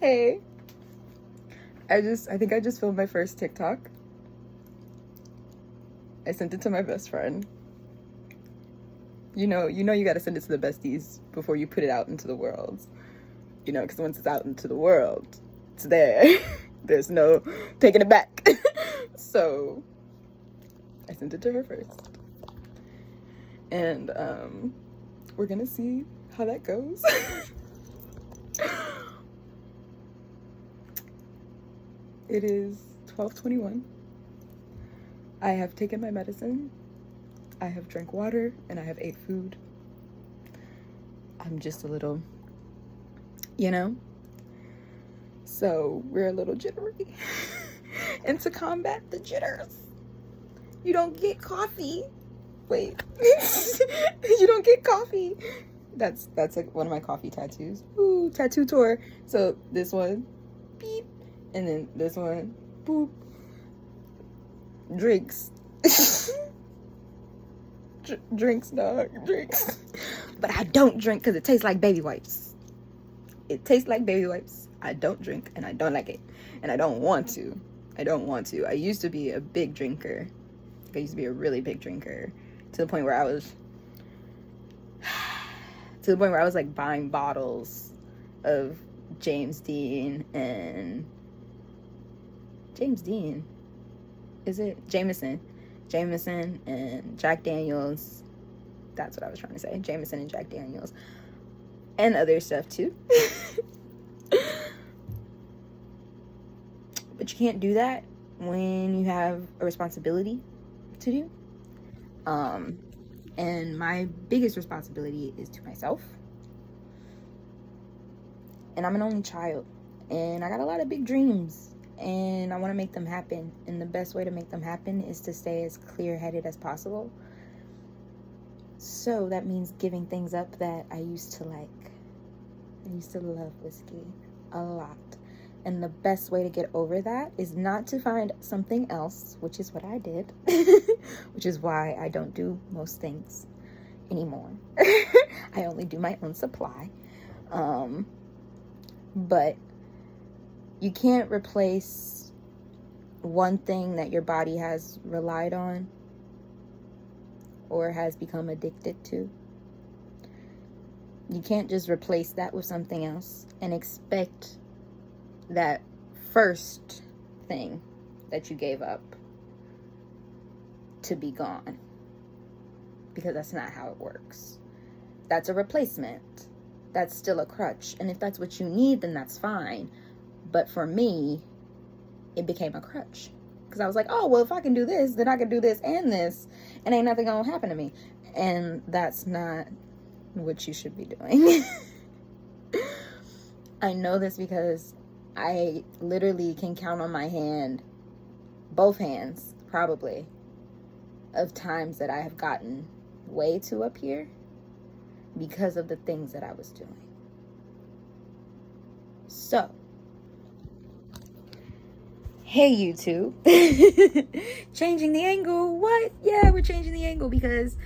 Hey. I think I just filmed my first TikTok. I sent it to my best friend. You know you gotta send it to the besties before you put it out into the world. You know, because once it's out into the world, it's there. There's no taking it back. So I sent it to her first. And we're gonna see how that goes. It is 12:21. I have taken my medicine. I have drank water and I have ate food. I'm just a little, so we're a little jittery. And to combat the jitters, you don't get coffee. Wait. You don't get coffee. That's like one of my coffee tattoos. Ooh, tattoo tour. So this one, beep, and then this one, boop. Drinks. Drinks, dog. Drinks. But I don't drink because it tastes like baby wipes. It tastes like baby wipes. I don't drink and I don't like it. And I don't want to. I used to be a big drinker. I used to be a really big drinker. To the point where I was like buying bottles of James Dean and Jameson and Jack Daniels. That's what I was trying to say. Jameson and Jack Daniels. And other stuff too. But you can't do that when you have a responsibility to do. And my biggest responsibility is to myself. And I'm an only child. And I got a lot of big dreams. And I want to make them happen. And the best way to make them happen is to stay as clear-headed as possible. So that means giving things up that I used to like. I used to love whiskey a lot. And the best way to get over that is not to find something else, which is what I did, which is why I don't do most things anymore. I only do my own supply. But you can't replace one thing that your body has relied on or has become addicted to. You can't just replace that with something else and expect that first thing that you gave up to be gone, because that's not how it works. That's a replacement. That's still a crutch. And if that's what you need, then that's fine. But for me, it became a crutch, because I was like, oh, well, if I can do this, then I can do this and this, and ain't nothing gonna happen to me. And that's not what you should be doing. I know this because I literally can count on my hand, both hands probably, of times that I have gotten way too up here because of the things that I was doing. So, hey YouTube, changing the angle. What? Yeah, we're changing the angle because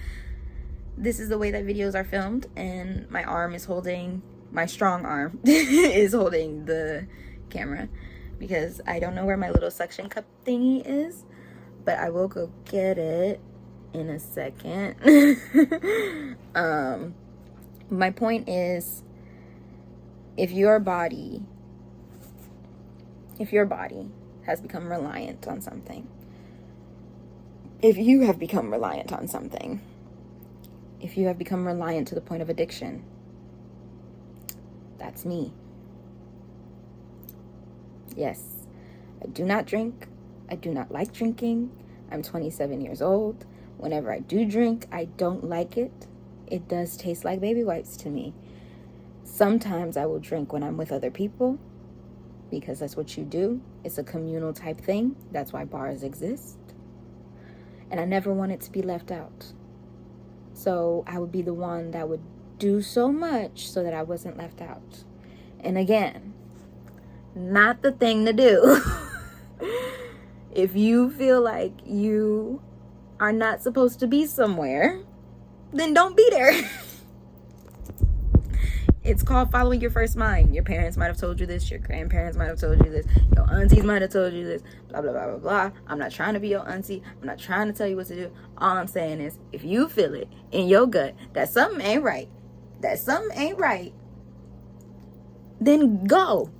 this is the way that videos are filmed, and my arm is holding, my strong arm is holding the camera, because I don't know where my little suction cup thingy is, but I will go get it in a second. My point is, if your body has become reliant on something, if you have become reliant on something, if you have become reliant to the point of addiction, that's me. Yes, I do not drink. I do not like drinking. I'm 27 years old. Whenever I do drink, I don't like it. It does taste like baby wipes to me. Sometimes I will drink when I'm with other people, because that's what you do. It's a communal type thing. That's why bars exist. And I never want it to be left out. So I would be the one that would do so much so that I wasn't left out. And again, not the thing to do. If you feel like you are not supposed to be somewhere, then don't be there. It's called following your first mind. Your parents might have told you this. Your grandparents might have told you this. Your aunties might have told you this. Blah, blah, blah, blah, blah. I'm not trying to be your auntie. I'm not trying to tell you what to do. All I'm saying is, if you feel it in your gut that something ain't right, then go.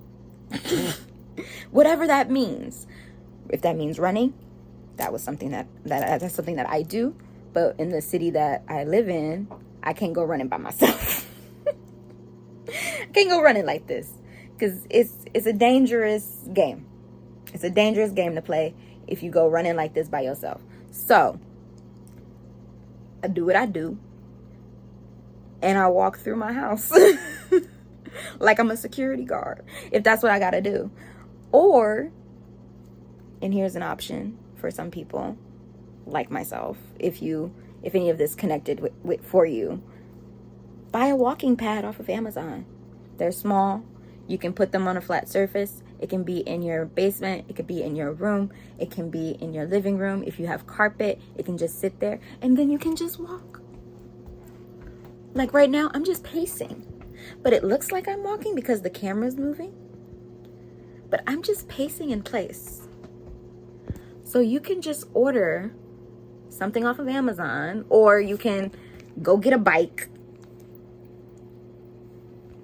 Whatever that means. If that means running, that's something that I do. But in the city that I live in, I can't go running by myself. I can't go running like this, because it's a dangerous game. It's a dangerous game to play if you go running like this by yourself. So I do what I do, and I walk through my house like I'm a security guard, if that's what I gotta do. Or, and here's an option for some people like myself, if any of this connected with for you, buy a walking pad off of Amazon. They're small. You can put them on a flat surface. It can be in your basement. It could be in your room. It can be in your living room. If you have carpet, it can just sit there, and then you can just walk. Like right now, I'm just pacing, but it looks like I'm walking because the camera's moving, but I'm just pacing in place. So you can just order something off of Amazon, or you can go get a bike,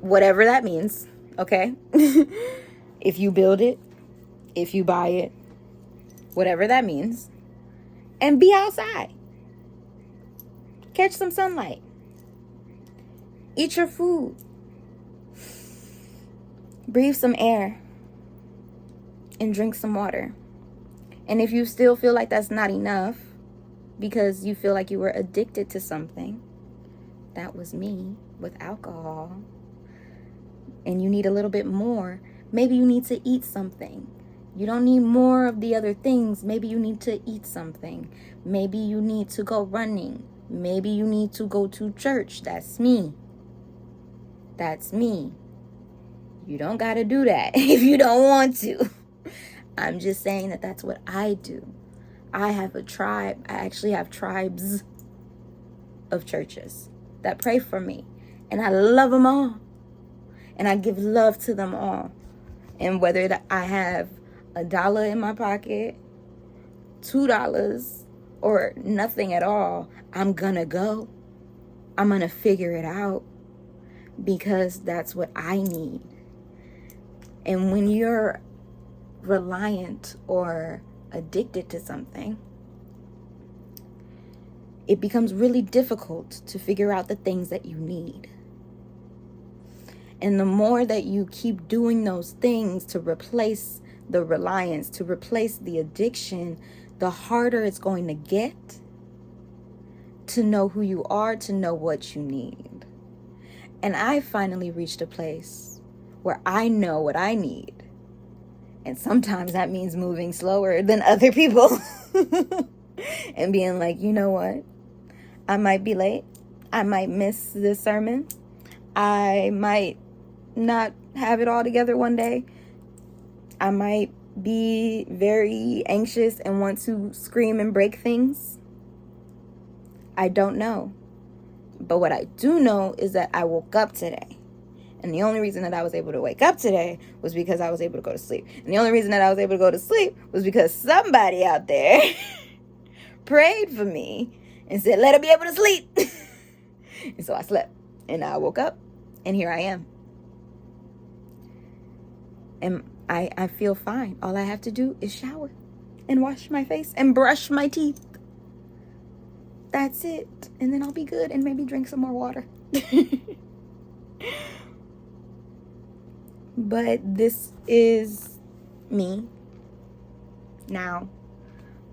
whatever that means, okay? If you build it, if you buy it, whatever that means, and be outside. Catch some sunlight. Eat your food. Breathe some air. And drink some water. And if you still feel like that's not enough, because you feel like you were addicted to something, that was me with alcohol, and you need a little bit more, maybe you need to eat something. You don't need more of the other things. Maybe you need to eat something. Maybe you need to go running. Maybe you need to go to church. That's me. That's me. You don't got to do that if you don't want to. I'm just saying that that's what I do. I have a tribe. I actually have tribes of churches that pray for me. And I love them all. And I give love to them all. And whether I have $1 in my pocket, $2, or nothing at all, I'm gonna go. I'm gonna figure it out, because that's what I need. And when you're reliant or addicted to something, it becomes really difficult to figure out the things that you need. And the more that you keep doing those things to replace the reliance, to replace the addiction, the harder it's going to get to know who you are, to know what you need. And I finally reached a place where I know what I need. And sometimes that means moving slower than other people. And being like, you know what? I might be late. I might miss this sermon. I might not have it all together one day. I might be very anxious and want to scream and break things. I don't know. But what I do know is that I woke up today. And the only reason that I was able to wake up today was because I was able to go to sleep. And the only reason that I was able to go to sleep was because somebody out there prayed for me and said, let her be able to sleep. And so I slept. And I woke up. And here I am. And I feel fine. All I have to do is shower and wash my face and brush my teeth. That's it. And then I'll be good, and maybe drink some more water. But this is me now.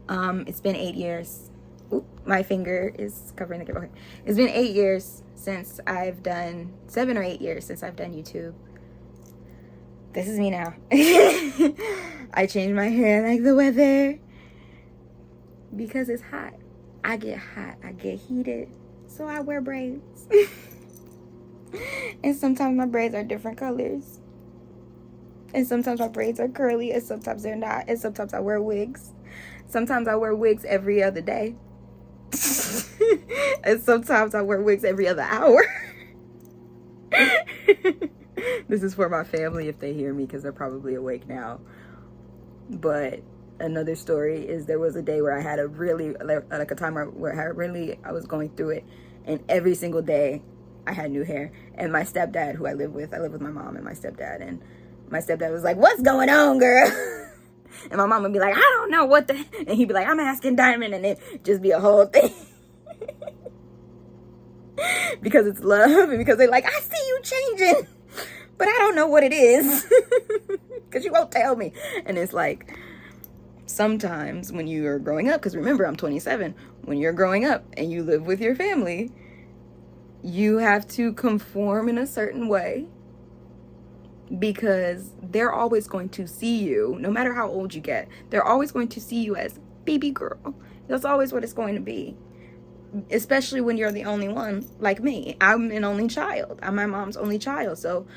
It's been 8 years. Oop, my finger is covering the camera. Okay. It's been 8 years since I've done, 7 or 8 years since I've done YouTube. This is me now. I change my hair like the weather because it's hot. I get hot. I get heated. So I wear braids. And sometimes my braids are different colors. And sometimes my braids are curly, and sometimes they're not. And sometimes I wear wigs. Sometimes I wear wigs every other day. And sometimes I wear wigs every other hour. This is for my family if they hear me, because they're probably awake now. But another story is, there was a day where I had a really, like a time where I was going through it, and every single day I had new hair. And my stepdad, who I live with my mom and my stepdad, and my stepdad was like, "What's going on, girl?" And my mom would be like, "I don't know what the," and he'd be like, "I'm asking Diamond," and it just be a whole thing. Because it's love, and because they're like, "I see you changing, but I don't know what it is." Because you won't tell me. And it's like, sometimes when you are growing up, because remember, I'm 27, when you're growing up and you live with your family, you have to conform in a certain way, because they're always going to see you, no matter how old you get, they're always going to see you as baby girl. That's always what it's going to be. Especially when you're the only one, like me. I'm an only child. I'm my mom's only child. So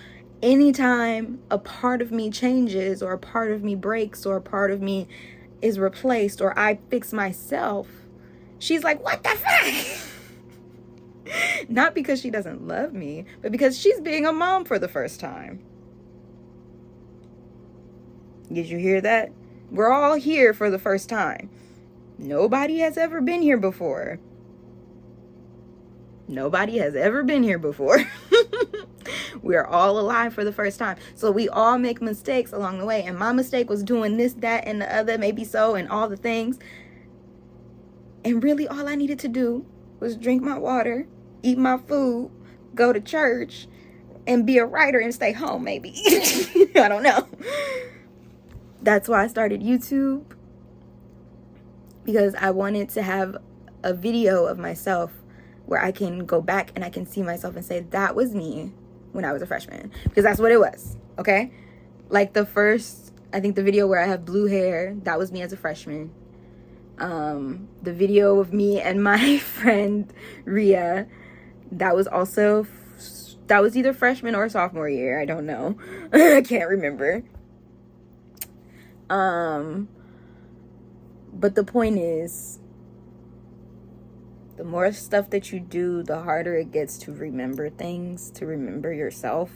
anytime a part of me changes, or a part of me breaks, or a part of me is replaced, or I fix myself, she's like, "What the fuck?" Not because she doesn't love me, but because she's being a mom for the first time. Did you hear that? We're all here for the first time. Nobody has ever been here before. Nobody has ever been here before. We're all alive for the first time. So we all make mistakes along the way. And my mistake was doing this, that, and the other, maybe so, and all the things. And really all I needed to do was drink my water, eat my food, go to church, and be a writer and stay home, maybe. I don't know. That's why I started YouTube. Because I wanted to have a video of myself where I can go back and I can see myself and say, that was me when I was a freshman. Because that's what it was, okay? Like the first, I think the video where I have blue hair, that was me as a freshman. The video of me and my friend Ria, that was either freshman or sophomore year. I don't know. I can't remember. But the point is, the more stuff that you do, the harder it gets to remember things, to remember yourself,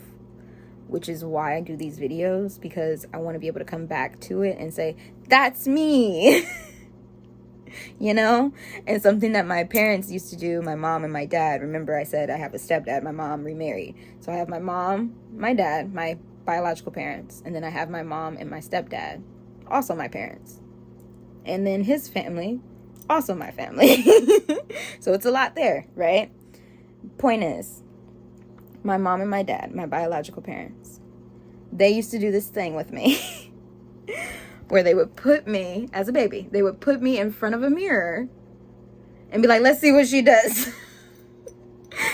which is why I do these videos, because I want to be able to come back to it and say, that's me. You know? And something that my parents used to do, my mom and my dad. Remember I said I have a stepdad, my mom remarried. So I have my mom, my dad, my biological parents, and then I have my mom and my stepdad, also my parents. And then his family, also my family. So it's a lot there, right? Point is, my mom and my dad, my biological parents, they used to do this thing with me where they would put me, as a baby, they would put me in front of a mirror and be like, let's see what she does.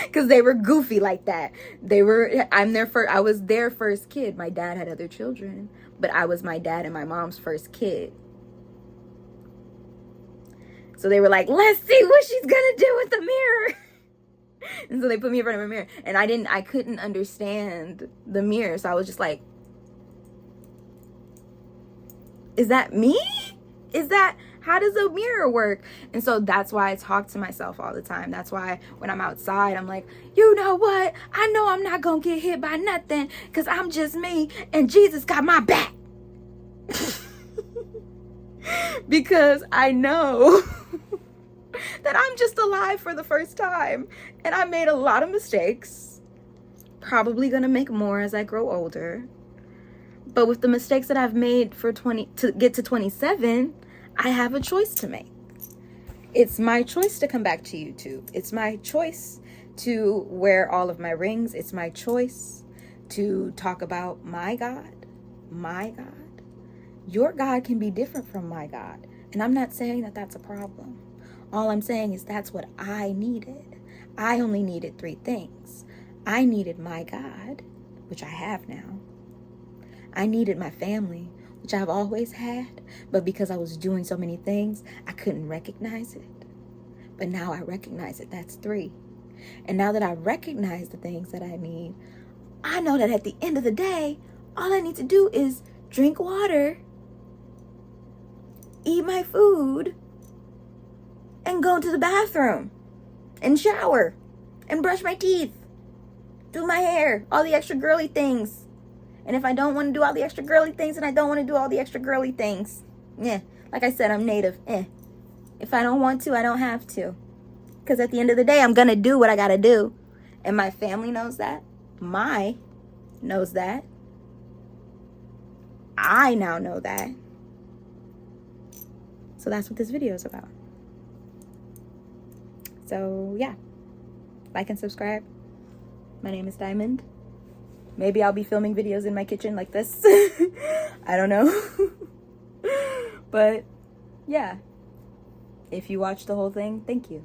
Because they were goofy like that. I was their first kid. My dad had other children, but I was my dad and my mom's first kid. So they were like, let's see what she's gonna do with the mirror. And so they put me in front of a mirror, and I couldn't understand the mirror. So I was just like, is that me? How does a mirror work? And so that's why I talk to myself all the time. That's why when I'm outside, I'm like, you know what? I know I'm not gonna get hit by nothing, because I'm just me and Jesus got my back. Because I know that I'm just alive for the first time, and I made a lot of mistakes, probably gonna make more as I grow older. But with the mistakes that I've made to get to 27, I have a choice to make. It's my choice to come back to YouTube. It's my choice to wear all of my rings. It's my choice to talk about my God. My God. Your God can be different from my God. And I'm not saying that that's a problem. All I'm saying is that's what I needed. I only needed 3 things. I needed my God, which I have now. I needed my family, which I've always had, but because I was doing so many things, I couldn't recognize it. But now I recognize it. That's 3. And now that I recognize the things that I need, I know that at the end of the day, all I need to do is drink water, eat my food, and go to the bathroom and shower and brush my teeth. do my hair, all the extra girly things. And if I don't want to do all the extra girly things, then I don't want to do all the extra girly things. Yeah, like I said, I'm native. If I don't want to, I don't have to. Because at the end of the day, I'm going to do what I got to do. And my family knows that. Knows that. I now know that. So that's what this video is about. So yeah, like and subscribe. My name is Diamond. Maybe I'll be filming videos in my kitchen like this. I don't know. But yeah, if you watch the whole thing, thank you.